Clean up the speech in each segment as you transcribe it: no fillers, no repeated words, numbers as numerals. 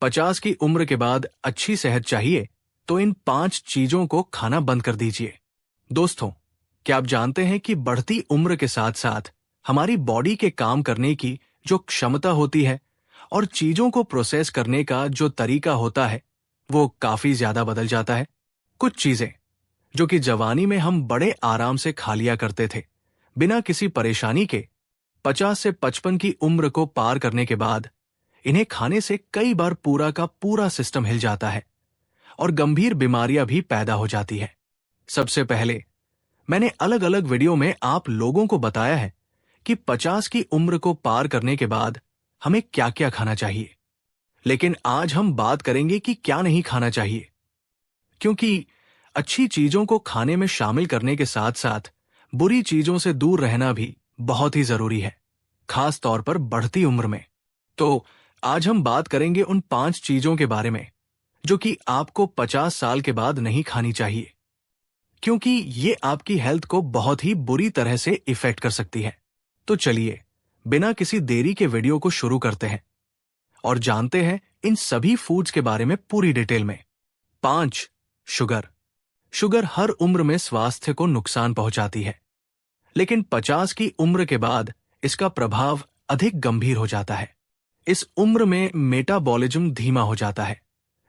50 की उम्र के बाद अच्छी सेहत चाहिए तो इन 5 चीजों को खाना बंद कर दीजिए। दोस्तों, क्या आप जानते हैं कि बढ़ती उम्र के साथ साथ हमारी बॉडी के काम करने की जो क्षमता होती है और चीजों को प्रोसेस करने का जो तरीका होता है वो काफी ज्यादा बदल जाता है। कुछ चीजें जो कि जवानी में हम बड़े आराम से खा लिया करते थे बिना किसी परेशानी के, 50 से 55 की उम्र को पार करने के बाद इन्हें खाने से कई बार पूरा का पूरा सिस्टम हिल जाता है और गंभीर बीमारियां भी पैदा हो जाती है। सबसे पहले मैंने अलग अलग वीडियो में आप लोगों को बताया है कि 50 की उम्र को पार करने के बाद हमें क्या क्या खाना चाहिए, लेकिन आज हम बात करेंगे कि क्या नहीं खाना चाहिए, क्योंकि अच्छी चीजों को खाने में शामिल करने के साथ साथ बुरी चीजों से दूर रहना भी बहुत ही जरूरी है, खास तौर पर बढ़ती उम्र में। तो आज हम बात करेंगे उन 5 चीजों के बारे में जो कि आपको 50 साल के बाद नहीं खानी चाहिए, क्योंकि ये आपकी हेल्थ को बहुत ही बुरी तरह से इफेक्ट कर सकती है। तो चलिए बिना किसी देरी के वीडियो को शुरू करते हैं और जानते हैं इन सभी फूड्स के बारे में पूरी डिटेल में। 5. शुगर। शुगर हर उम्र में स्वास्थ्य को नुकसान पहुंचाती है, लेकिन 50 की उम्र के बाद इसका प्रभाव अधिक गंभीर हो जाता है। इस उम्र में मेटाबॉलिज्म धीमा हो जाता है,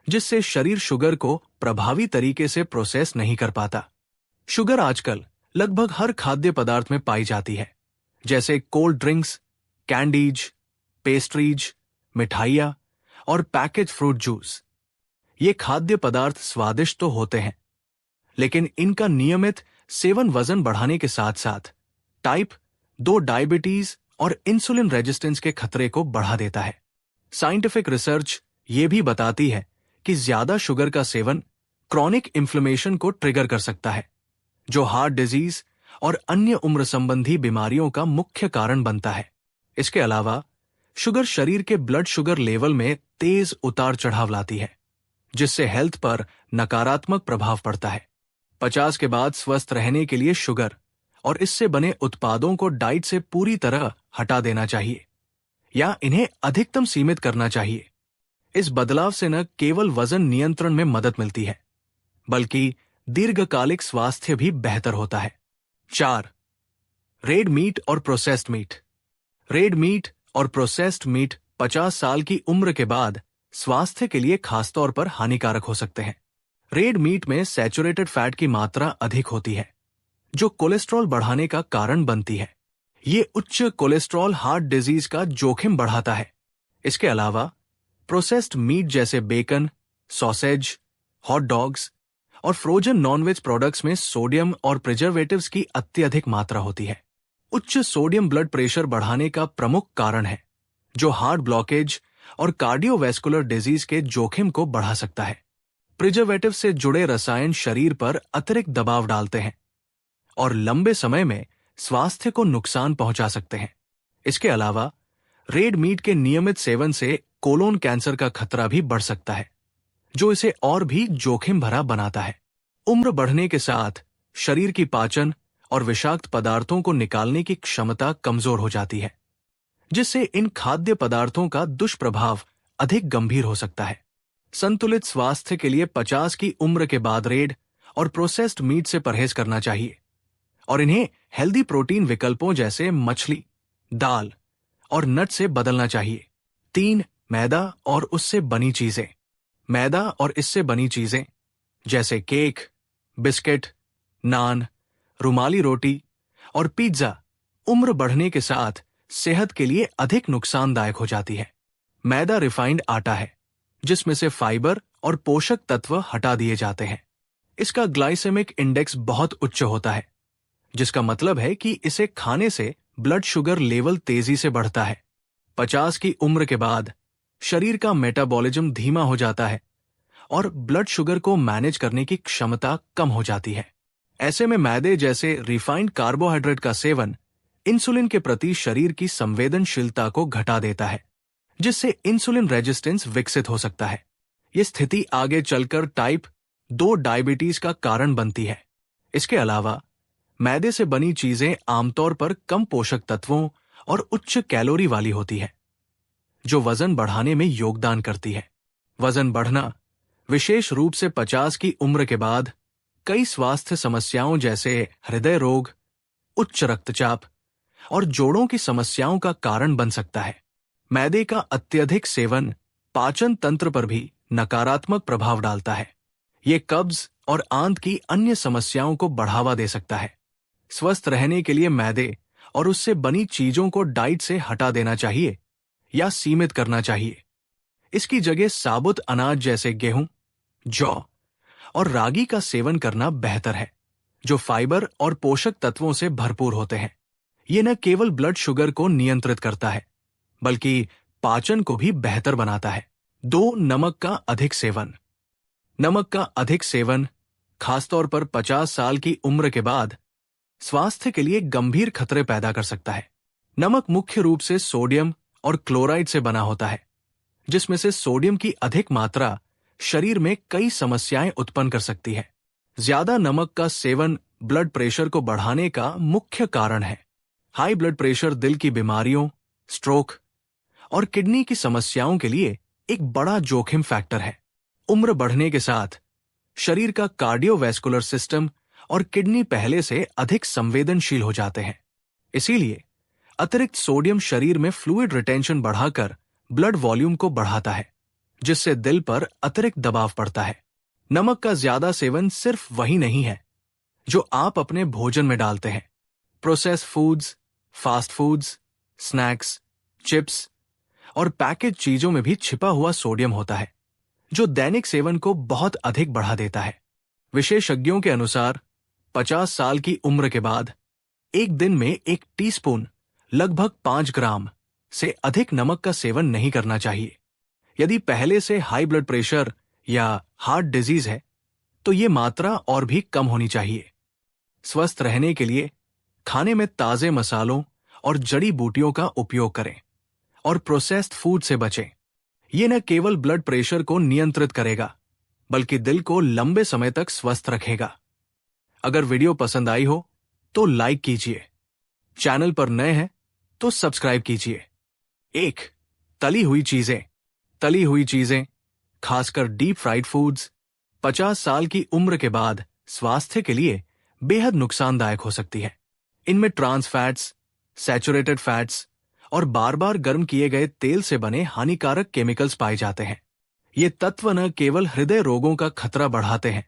जिससे शरीर शुगर को प्रभावी तरीके से प्रोसेस नहीं कर पाता। शुगर आजकल लगभग हर खाद्य पदार्थ में पाई जाती है, जैसे कोल्ड ड्रिंक्स, कैंडीज, पेस्ट्रीज, मिठाइयाँ और पैकेज फ्रूट जूस। ये खाद्य पदार्थ स्वादिष्ट तो होते हैं, लेकिन इनका नियमित सेवन वजन बढ़ाने के साथ साथ टाइप 2 डायबिटीज और इंसुलिन रेजिस्टेंस के खतरे को बढ़ा देता है। साइंटिफिक रिसर्च ये भी बताती है कि ज्यादा शुगर का सेवन क्रॉनिक इन्फ्लेमेशन को ट्रिगर कर सकता है, जो हार्ट डिजीज और अन्य उम्र संबंधी बीमारियों का मुख्य कारण बनता है। इसके अलावा शुगर शरीर के ब्लड शुगर लेवल में तेज उतार चढ़ाव लाती है, जिससे हेल्थ पर नकारात्मक प्रभाव पड़ता है। 50 के बाद स्वस्थ रहने के लिए शुगर और इससे बने उत्पादों को डाइट से पूरी तरह हटा देना चाहिए या इन्हें अधिकतम सीमित करना चाहिए। इस बदलाव से न केवल वजन नियंत्रण में मदद मिलती है, बल्कि दीर्घकालिक स्वास्थ्य भी बेहतर होता है। 4. रेड मीट और प्रोसेस्ड मीट। रेड मीट और प्रोसेस्ड मीट 50 साल की उम्र के बाद स्वास्थ्य के लिए खासतौर पर हानिकारक हो सकते हैं। रेड मीट में सैचुरेटेड फैट की मात्रा अधिक होती है, जो कोलेस्ट्रॉल बढ़ाने का कारण बनती है। ये उच्च कोलेस्ट्रॉल हार्ट डिजीज का जोखिम बढ़ाता है। इसके अलावा प्रोसेस्ड मीट जैसे बेकन, सॉसेज, हॉट डॉग्स और फ्रोजन नॉनवेज प्रोडक्ट्स में सोडियम और प्रिजर्वेटिव्स की अत्यधिक मात्रा होती है। उच्च सोडियम ब्लड प्रेशर बढ़ाने का प्रमुख कारण है, जो हार्ट ब्लॉकेज और कार्डियोवैस्कुलर डिजीज के जोखिम को बढ़ा सकता है। प्रिजर्वेटिव से जुड़े रसायन शरीर पर अतिरिक्त दबाव डालते हैं और लंबे समय में स्वास्थ्य को नुकसान पहुंचा सकते हैं। इसके अलावा रेड मीट के नियमित सेवन से कोलोन कैंसर का खतरा भी बढ़ सकता है, जो इसे और भी जोखिम भरा बनाता है। उम्र बढ़ने के साथ शरीर की पाचन और विषाक्त पदार्थों को निकालने की क्षमता कमजोर हो जाती है, जिससे इन खाद्य पदार्थों का दुष्प्रभाव अधिक गंभीर हो सकता है। संतुलित स्वास्थ्य के लिए 50 की उम्र के बाद रेड और प्रोसेस्ड मीट से परहेज करना चाहिए और इन्हें हेल्दी प्रोटीन विकल्पों जैसे मछली, दाल और नट से बदलना चाहिए। 3. मैदा और उससे बनी चीजें। मैदा और इससे बनी चीजें जैसे केक, बिस्किट, नान, रुमाली रोटी और पिज्जा उम्र बढ़ने के साथ सेहत के लिए अधिक नुकसानदायक हो जाती है। मैदा रिफाइंड आटा है, जिसमें से फाइबर और पोषक तत्व हटा दिए जाते हैं। इसका ग्लाइसेमिक इंडेक्स बहुत उच्च होता है, जिसका मतलब है कि इसे खाने से ब्लड शुगर लेवल तेजी से बढ़ता है। 50 की उम्र के बाद शरीर का मेटाबॉलिज्म धीमा हो जाता है और ब्लड शुगर को मैनेज करने की क्षमता कम हो जाती है। ऐसे में मैदे जैसे रिफाइंड कार्बोहाइड्रेट का सेवन इंसुलिन के प्रति शरीर की संवेदनशीलता को घटा देता है, जिससे इंसुलिन रेजिस्टेंस विकसित हो सकता है। यह स्थिति आगे चलकर टाइप 2 डायबिटीज का कारण बनती है। इसके अलावा मैदे से बनी चीजें आमतौर पर कम पोषक तत्वों और उच्च कैलोरी वाली होती है, जो वजन बढ़ाने में योगदान करती है। वजन बढ़ना, विशेष रूप से 50 की उम्र के बाद, कई स्वास्थ्य समस्याओं जैसे हृदय रोग, उच्च रक्तचाप और जोड़ों की समस्याओं का कारण बन सकता है। मैदे का अत्यधिक सेवन पाचन तंत्र पर भी नकारात्मक प्रभाव डालता है। ये कब्ज और आंत की अन्य समस्याओं को बढ़ावा दे सकता है। स्वस्थ रहने के लिए मैदे और उससे बनी चीजों को डाइट से हटा देना चाहिए या सीमित करना चाहिए। इसकी जगह साबुत अनाज जैसे गेहूं, जौ और रागी का सेवन करना बेहतर है, जो फाइबर और पोषक तत्वों से भरपूर होते हैं। ये न केवल ब्लड शुगर को नियंत्रित करता है, बल्कि पाचन को भी बेहतर बनाता है। 2. नमक का अधिक सेवन। नमक का अधिक सेवन, खासतौर पर 50 साल की उम्र के बाद, स्वास्थ्य के लिए गंभीर खतरे पैदा कर सकता है। नमक मुख्य रूप से सोडियम और क्लोराइड से बना होता है, जिसमें से सोडियम की अधिक मात्रा शरीर में कई समस्याएं उत्पन्न कर सकती है। ज्यादा नमक का सेवन ब्लड प्रेशर को बढ़ाने का मुख्य कारण है। हाई ब्लड प्रेशर दिल की बीमारियों, स्ट्रोक और किडनी की समस्याओं के लिए एक बड़ा जोखिम फैक्टर है। उम्र बढ़ने के साथ शरीर का कार्डियोवैस्कुलर सिस्टम और किडनी पहले से अधिक संवेदनशील हो जाते हैं। इसीलिए अतिरिक्त सोडियम शरीर में फ्लूइड रिटेंशन बढ़ाकर ब्लड वॉल्यूम को बढ़ाता है, जिससे दिल पर अतिरिक्त दबाव पड़ता है। नमक का ज्यादा सेवन सिर्फ वही नहीं है जो आप अपने भोजन में डालते हैं। Processed foods, fast foods, snacks, chips और पैकेज चीजों में भी छिपा हुआ सोडियम होता है, जो दैनिक सेवन को बहुत अधिक बढ़ा देता है। विशेषज्ञों के अनुसार 50 साल की उम्र के बाद एक दिन में 1 टीस्पून लगभग 5 ग्राम से अधिक नमक का सेवन नहीं करना चाहिए। यदि पहले से हाई ब्लड प्रेशर या हार्ट डिजीज है, तो ये मात्रा और भी कम होनी चाहिए। स्वस्थ रहने के लिए खाने में ताजे मसालों और जड़ी बूटियों का उपयोग करें और प्रोसेस्ड फूड से बचें। ये न केवल ब्लड प्रेशर को नियंत्रित करेगा, बल्कि दिल को लंबे समय तक स्वस्थ रखेगा। अगर वीडियो पसंद आई हो तो लाइक कीजिए, चैनल पर नए हैं तो सब्सक्राइब कीजिए। 1. तली हुई चीजें। तली हुई चीजें, खासकर डीप फ्राइड फूड्स, 50 साल की उम्र के बाद स्वास्थ्य के लिए बेहद नुकसानदायक हो सकती है। इनमें ट्रांस फैट्स, सैचुरेटेड फैट्स और बार बार गर्म किए गए तेल से बने हानिकारक केमिकल्स पाए जाते हैं। ये तत्व न केवल हृदय रोगों का खतरा बढ़ाते हैं,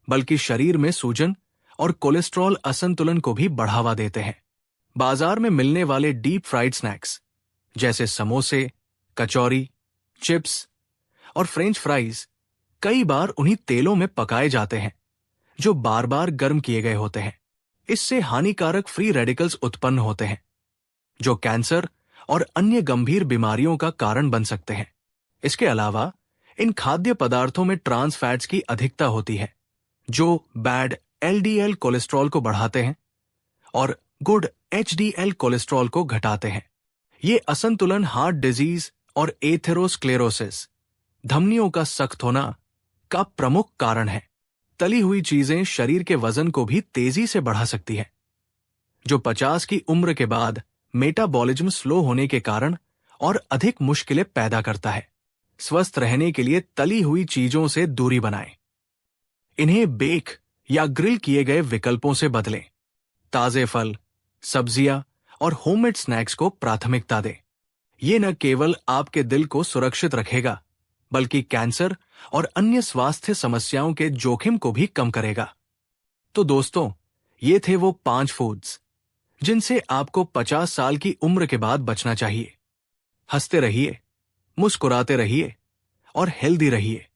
बल्कि शरीर में सूजन और कोलेस्ट्रॉल असंतुलन को भी बढ़ावा देते हैं। बाजार में मिलने वाले डीप फ्राइड स्नैक्स जैसे समोसे, कचौरी, चिप्स और फ्रेंच फ्राइज कई बार उन्हीं तेलों में पकाए जाते हैं जो बार बार गर्म किए गए होते हैं। इससे हानिकारक फ्री रेडिकल्स उत्पन्न होते हैं, जो कैंसर और अन्य गंभीर बीमारियों का कारण बन सकते हैं। इसके अलावा इन खाद्य पदार्थों में ट्रांस फैट्स की अधिकता होती है, जो बैड एलडीएल कोलेस्ट्रॉल को बढ़ाते हैं और गुड एचडीएल कोलेस्ट्रॉल को घटाते हैं। ये असंतुलन हार्ट डिजीज और एथेरोस्क्लेरोसिस, धमनियों का सख्त होना का प्रमुख कारण है। तली हुई चीजें शरीर के वजन को भी तेजी से बढ़ा सकती है, जो 50 की उम्र के बाद मेटाबॉलिज्म स्लो होने के कारण और अधिक मुश्किलें पैदा करता है। स्वस्थ रहने के लिए तली हुई चीजों से दूरी बनाएं। इन्हें बेक या ग्रिल किए गए विकल्पों से बदलें। ताजे फल, सब्जियां और होममेड स्नैक्स को प्राथमिकता दें। ये न केवल आपके दिल को सुरक्षित रखेगा, बल्कि कैंसर और अन्य स्वास्थ्य समस्याओं के जोखिम को भी कम करेगा। तो दोस्तों, ये थे वो 5 फूड्स जिनसे आपको 50 साल की उम्र के बाद बचना चाहिए। हंसते रहिए, मुस्कुराते रहिए और हेल्दी रहिए।